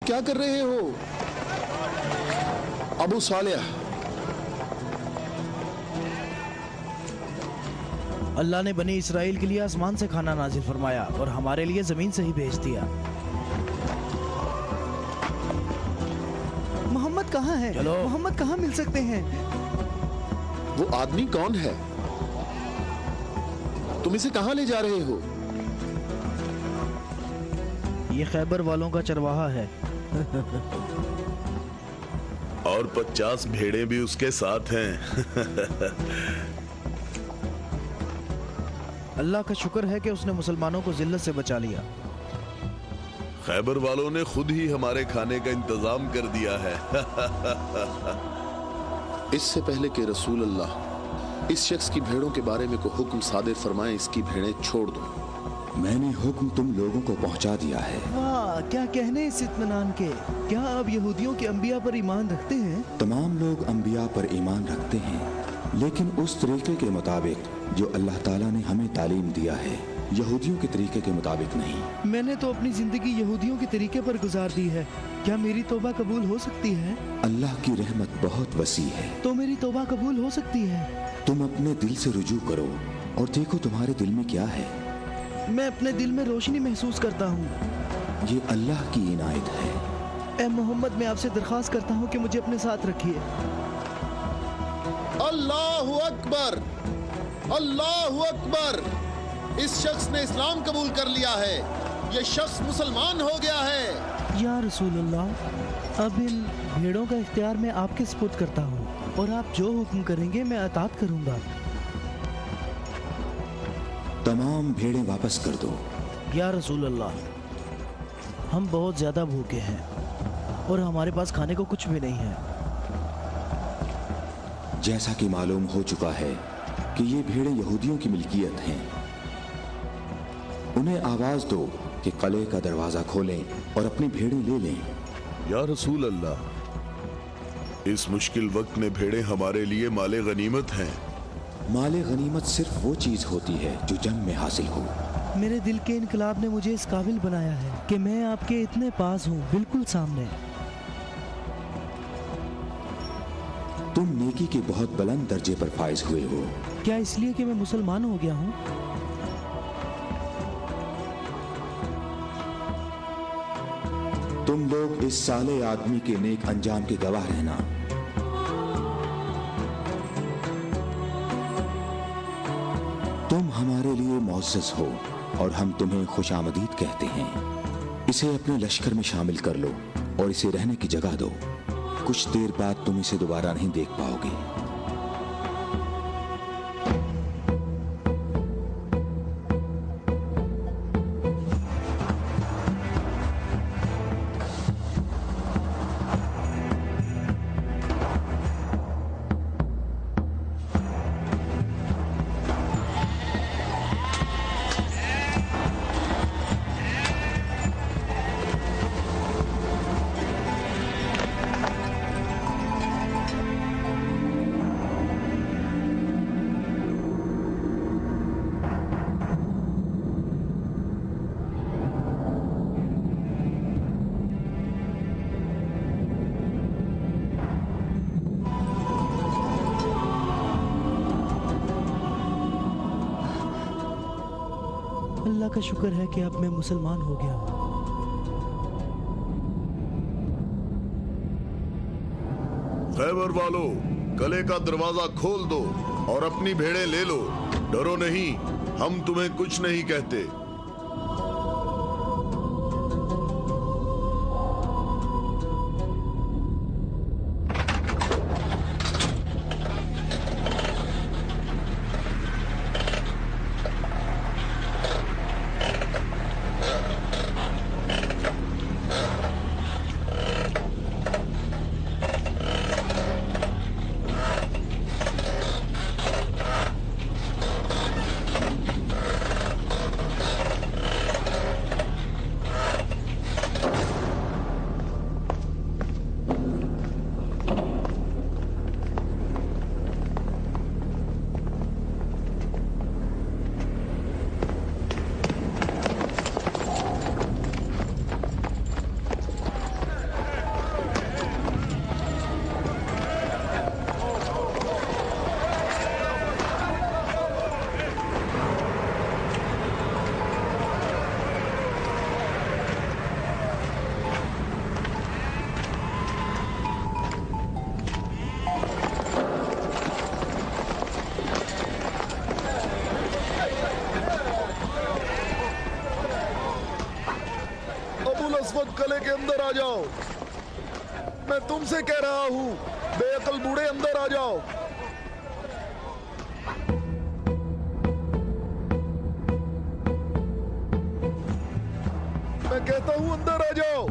क्या कर रहे हो? अबू सालेह, अल्लाह ने बनी इसराइल के लिए आसमान से खाना नाजिल फरमाया और हमारे लिए जमीन से ही भेज दिया। मोहम्मद कहाँ है? चलो। मोहम्मद कहाँ मिल सकते हैं? वो आदमी कौन है? तुम इसे कहाँ ले जा रहे हो? ये खैबर वालों का चरवाहा है। और 50 भेड़ें भी उसके साथ हैं। अल्लाह का शुक्र है कि उसने मुसलमानों को जिल्लत से बचा लिया। खैबर वालों ने खुद ही हमारे खाने का इंतजाम कर दिया है। इससे पहले कि रसूल अल्लाह इस शख्स की भेड़ों के बारे में कोई हुक्म सादिर फरमाए, इसकी भेड़ें छोड़ दो। मैंने हुक्म तुम लोगों को पहुंचा दिया है। वाह, क्या कहने इस इत्मीनान के। क्या आप यहूदियों के अंबिया पर ईमान रखते हैं? तमाम लोग अंबिया पर ईमान रखते हैं, लेकिन उस तरीके के मुताबिक जो अल्लाह ताला ने हमें तालीम दिया है, यहूदियों के तरीके के मुताबिक नहीं। मैंने तो अपनी जिंदगी यहूदियों के तरीके पर गुजार दी है। क्या मेरी तौबा कबूल हो सकती है? अल्लाह की रहमत बहुत वसी है। तो मेरी तौबा कबूल हो सकती है? तुम अपने दिल से रुजू करो और देखो तुम्हारे दिल में क्या है। मैं अपने दिल में रोशनी महसूस करता हूँ। ये अल्लाह की इनायत है। ए मोहम्मद, मैं आपसे दरख्वास्त करता हूँ कि मुझे अपने साथ रखिए। अल्लाहु अकबर, अल्लाहु अकबर। इस शख्स ने इस्लाम कबूल कर लिया है। ये शख्स मुसलमान हो गया है। या रसूल अल्लाह, अब इन भेड़ों का इख्तियार मैं आपके सुपुर्द करता हूँ और आप जो हुक्म करेंगे मैं अतात करूँगा। तमाम भेड़ें वापस कर दो। या रसूल अल्लाह, हम बहुत ज्यादा भूखे हैं और हमारे पास खाने को कुछ भी नहीं है। जैसा कि मालूम हो चुका है कि ये भेड़ें यहूदियों की मिल्कियत हैं, उन्हें आवाज दो कि किले का दरवाजा खोलें और अपनी भेड़ें ले लें। या रसूल अल्लाह, इस मुश्किल वक्त में भेड़ें हमारे लिए माले गनीमत हैं। माले गनीमत सिर्फ वो चीज होती है जो जंग में हासिल हो। मेरे दिल के इनकलाब ने मुझे इस काबिल बनाया है कि मैं आपके इतने पास हूँ, बिल्कुल सामने। तुम नेकी के बहुत बुलंद दर्जे पर फाइज हुए हो। क्या इसलिए कि मैं मुसलमान हो गया हूँ? तुम लोग इस साले आदमी के नेक अंजाम के गवाह रहना। तुम हमारे लिए मुअज़्ज़ज़ हो और हम तुम्हें खुशामदीद कहते हैं। इसे अपने लश्कर में शामिल कर लो और इसे रहने की जगह दो। कुछ देर बाद तुम इसे दोबारा नहीं देख पाओगे। अल्लाह का शुक्र है कि अब मैं मुसलमान हो गया हूँ। खैबर वालों, किले का दरवाजा खोल दो और अपनी भेड़ें ले लो। डरो नहीं, हम तुम्हें कुछ नहीं कहते। के अंदर आ जाओ। मैं तुमसे कह रहा हूं, बेअक्ल बूढ़े अंदर आ जाओ। मैं कहता हूं अंदर आ जाओ।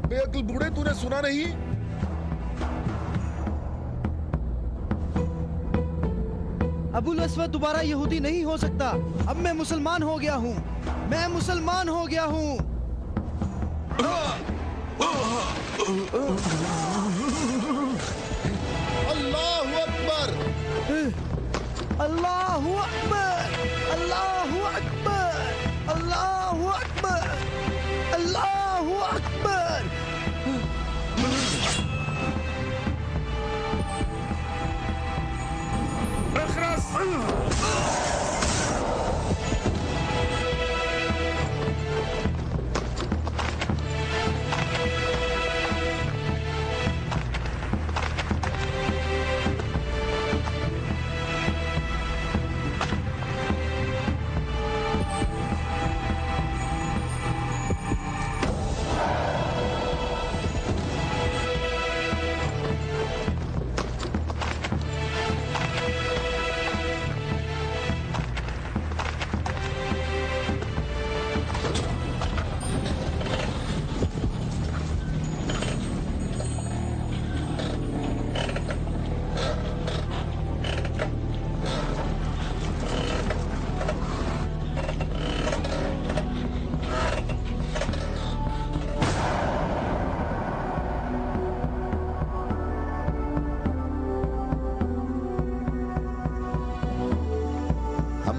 बेअक्ल बूढ़े, तूने सुना नहीं? अबुल अस्वद दोबारा यहूदी नहीं हो सकता। अब मैं मुसलमान हो गया हूँ। मैं मुसलमान हो गया हूँ। अल्लाहु अकबर। अल्लाहु अकबर, अल्लाहु अकबर, अल्लाहु अकबर, अल्लाहु अकबर।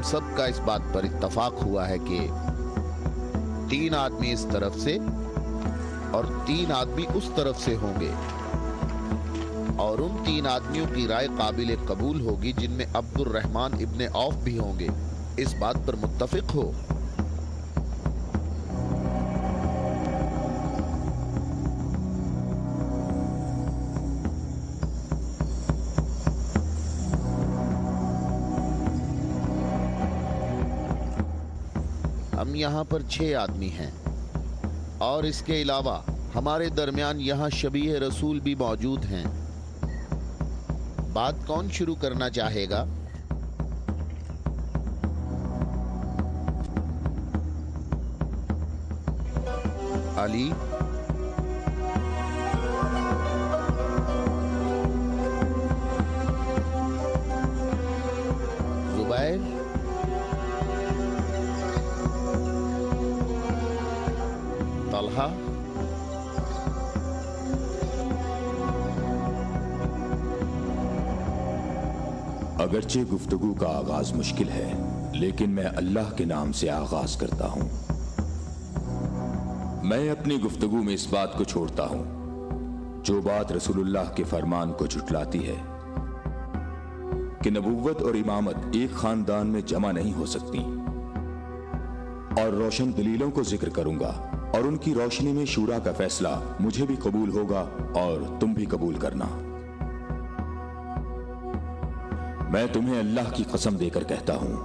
सबका इस बात पर इत्तफाक हुआ है कि 3 आदमी इस तरफ से और 3 आदमी उस तरफ से होंगे, और उन 3 आदमियों की राय काबिल कबूल होगी जिनमें अब्दुल रहमान इब्ने औफ भी होंगे। इस बात पर मुत्तफिक हो? हम यहाँ पर 6 आदमी हैं, और इसके अलावा हमारे दरमियान यहाँ शबीह रसूल भी मौजूद हैं। बात कौन शुरू करना चाहेगा? अली, जुबैर, तलहा, अगरचे गुफ्तगू का आगाज मुश्किल है, लेकिन मैं अल्लाह के नाम से आगाज करता हूं। मैं अपनी गुफ्तगू में इस बात को छोड़ता हूं जो बात रसूलुल्लाह के फरमान को झुटलाती है कि नबुव्वत और इमामत एक खानदान में जमा नहीं हो सकती, और रोशन दलीलों को जिक्र करूंगा, और उनकी रोशनी में शूरा का फैसला मुझे भी कबूल होगा और तुम भी कबूल करना। मैं तुम्हें अल्लाह की कसम देकर कहता हूं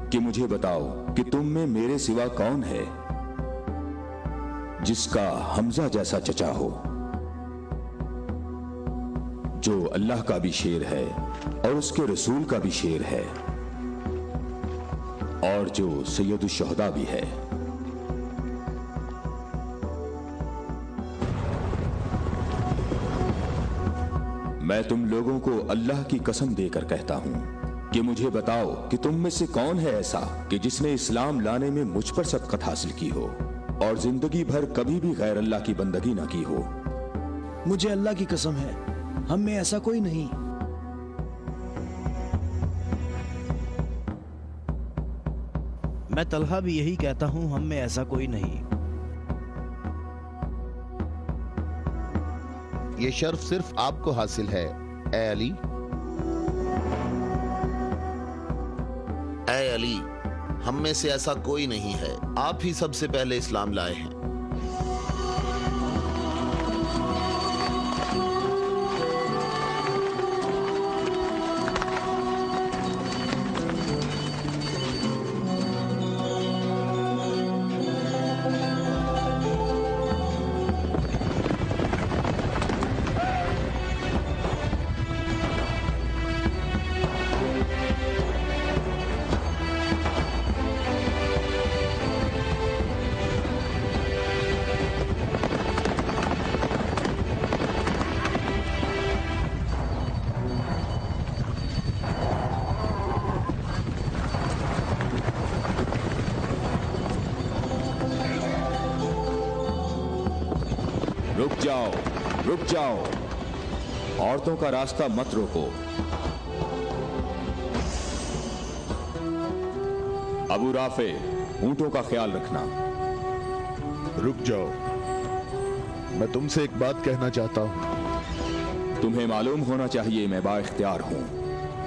कि मुझे बताओ कि तुम में मेरे सिवा कौन है जिसका हमजा जैसा चचा हो, जो अल्लाह का भी शेर है और उसके रसूल का भी शेर है, और जो सैयदुश शुहदा भी है। मैं तुम लोगों को अल्लाह की कसम देकर कहता हूं कि मुझे बताओ कि तुम में से कौन है ऐसा कि जिसने इस्लाम लाने में मुझ पर सबकत हासिल की हो और जिंदगी भर कभी भी गैर अल्लाह की बंदगी ना की हो। मुझे अल्लाह की कसम है, हम में ऐसा कोई नहीं। मैं तलहा भी यही कहता हूं, हम में ऐसा कोई नहीं। ये शर्फ सिर्फ आपको हासिल है, ए अली। ए अली, हम में से ऐसा कोई नहीं है, आप ही सबसे पहले इस्लाम लाए हैं। रुक जाओ। औरतों का रास्ता मत रोको। अबू राफे, ऊंटों का ख्याल रखना। रुक जाओ, मैं तुमसे एक बात कहना चाहता हूं। तुम्हें मालूम होना चाहिए मैं बाइख्तियार हूं,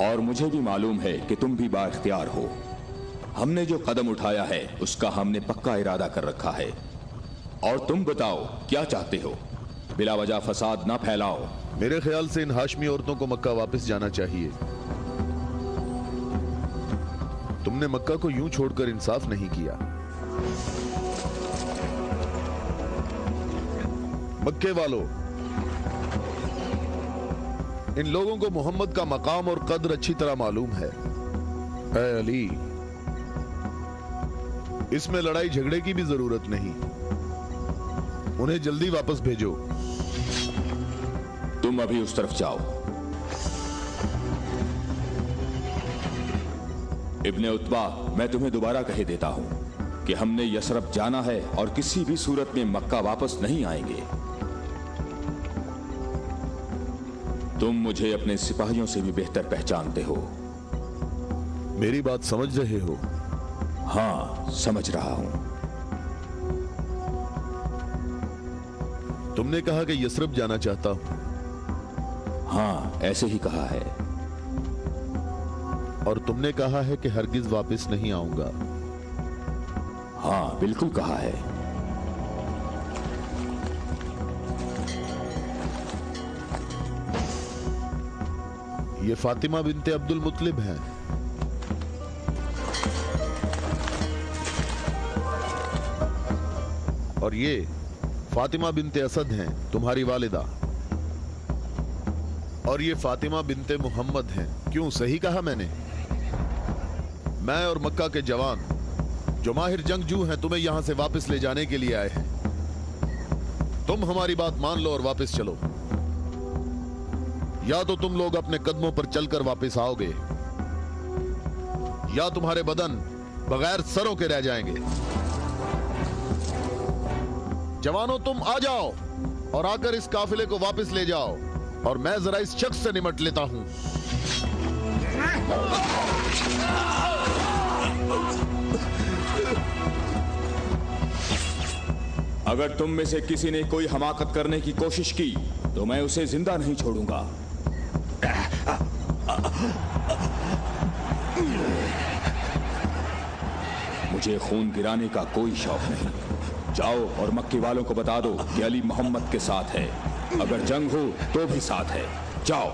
और मुझे भी मालूम है कि तुम भी बाइख्तियार हो। हमने जो कदम उठाया है उसका हमने पक्का इरादा कर रखा है। और तुम बताओ क्या चाहते हो? बिला वजह फसाद ना फैलाओ। मेरे ख्याल से इन हाशमी औरतों को मक्का वापस जाना चाहिए। तुमने मक्का को यूं छोड़कर इंसाफ नहीं किया। मक्के वालों, इन लोगों को मोहम्मद का मकाम और कद्र अच्छी तरह मालूम है। ऐ अली, इसमें लड़ाई झगड़े की भी जरूरत नहीं। उन्हें जल्दी वापस भेजो। तुम अभी उस तरफ जाओ। इब्ने उत्बा, मैं तुम्हें दोबारा कह देता हूं कि हमने यसरब जाना है और किसी भी सूरत में मक्का वापस नहीं आएंगे। तुम मुझे अपने सिपाहियों से भी बेहतर पहचानते हो। मेरी बात समझ रहे हो? हां, समझ रहा हूं। तुमने कहा कि यसरब जाना चाहता हूं। हां, ऐसे ही कहा है। और तुमने कहा है कि हरगिज वापस नहीं आऊंगा। हां, बिल्कुल कहा है। ये फातिमा बिनते अब्दुल मुत्तलिब हैं। और ये फातिमा बिनते असद हैं, तुम्हारी वालिदा। और ये फातिमा बिनते मोहम्मद हैं। क्यों, सही कहा मैंने? मैं और मक्का के जवान जो माहिर जंगजू हैं तुम्हें यहां से वापस ले जाने के लिए आए हैं। तुम हमारी बात मान लो और वापस चलो। या तो तुम लोग अपने कदमों पर चलकर वापस आओगे, या तुम्हारे बदन बगैर सरों के रह जाएंगे। जवानों, तुम आ जाओ और आकर इस काफिले को वापस ले जाओ, और मैं जरा इस शख्स से निमट लेता हूं। अगर तुम में से किसी ने कोई हमाकत करने की कोशिश की तो मैं उसे जिंदा नहीं छोड़ूंगा। मुझे खून गिराने का कोई शौक नहीं। जाओ और मक्के वालों को बता दो कि अली मोहम्मद के साथ है। अगर जंग हो तो भी साथ है। जाओ।